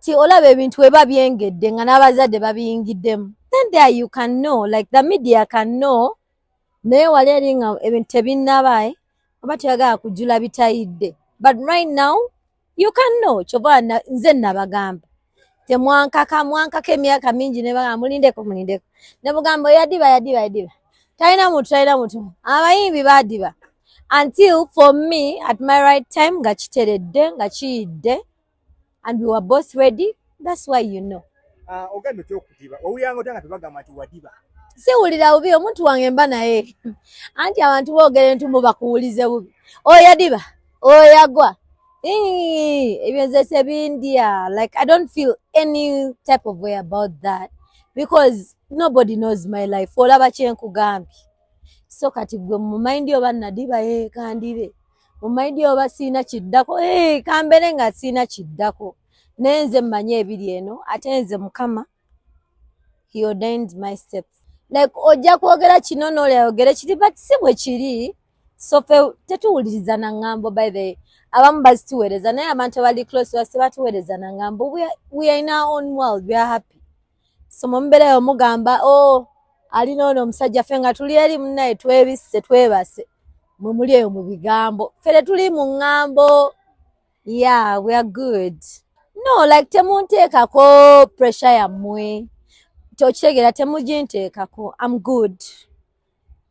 anti olaba ebintu weba byengedde nga n'abazadde babiyingiddemu, then there you can know, like the media can know, naye wali eri nga ebintu tebinnabaye oba teyagala kujjula bitayidde, but right now you can know. Kyova nze nabagamba mwankaka emyaka mingi ne bagamba mulindeko ne mugamba yadiba talina mutu abayimbi badiba until for me at my right time nga kiteredde nga kiyidde and we were both ready. That's why you know. Ogendo kyokutiba owuyanga otanga tebagamba nti wadiba siwulira bubi omuntu wange mba naye anti abantu boogera entumu bakuwulize bubi oyadiba oyagwa ebyo nze sebindya. Like I don't feel any type of way about that because nobody knows my life. Olaba kyenkugambye so kati gwe mu mind oba nadiba kandire mu mind oba siina kiddako kambere nga siina kiddako nenze mmanye ebiri eno ate nze Mukama he ordained my steps. Like ojja kwogera kino n'olyogere kiri but si bwe kiri. So fe tetuwuliriza na ngambo by the abamu bazituweereza naye abantu abali close basi batuweereza na ngambo. We are in our own world, we are happy. So mumbereyo mugamba alina ono omusajja ffe nga tuli eri munnaye twebisse twebase mwe muli eyo mu bigambo fere tuli mu ngambo. Yeah, we are good. No, like temunteekako pressure yammwe tokitegera temuginteekako. I'm good.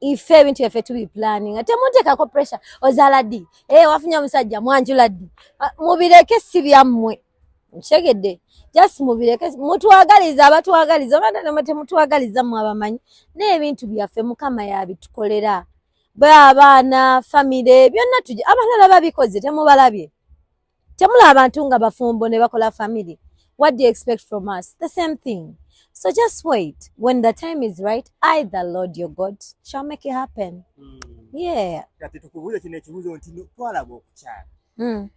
Ife ebintu effe tubi planning temunteekako pressure ozaala ddi wafunye omusajja mwanjula ddi mubireke si byammwe ntegedde just mubireke mutwagaliza abatwagaliza abana temutwagaliza mu abamanyi n'ebintu byaffe Mukama yabitukolera bwe abaana family byonna abalala babikoze temubalabye temula abantu nga bafumbo ne bakola family. What do you expect from us? The same thing. So just wait. When the time is right, I, the Lord your God, shall make it happen. Yeah. Kati tukubuuza kino ekibuuzo nti twalaba okukyala.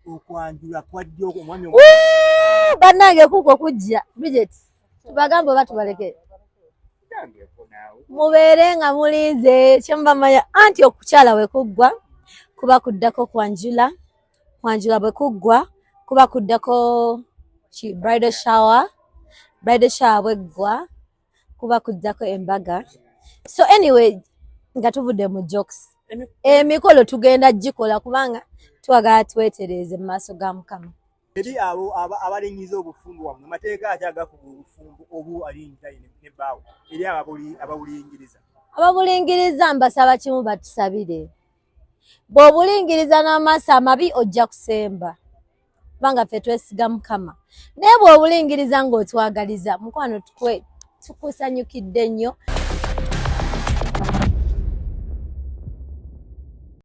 Okwanjula kwadde omwami bannange kuko kujja Bridget. Tubagamba oba tubaleke. Mubeere nga mulinze kyembamanya anti okukyala we kuggwa kuba kuddako kwanjula bwe kuggwa kuba kuddako bridal shower bweggwa kuba kuddako embaga. So anyway nga tuvudde mu jokes emikolo tugenda gikola kubanga twagala twetereze mu maaso ga Mukama. Eri abo abalingiza obufumbo wammwe mateeka atyaga ku bufumbo obu alingiza ne baawo eri ababulingiriza mbasaba kimu batusabire. Bw'obulingiriza n'amaaso amabi ojja kusemba kubanga ffe twesiga Mukama naye bw'obulingiriza ng'otwagaliza mukwano tukusanyukidde nnyo.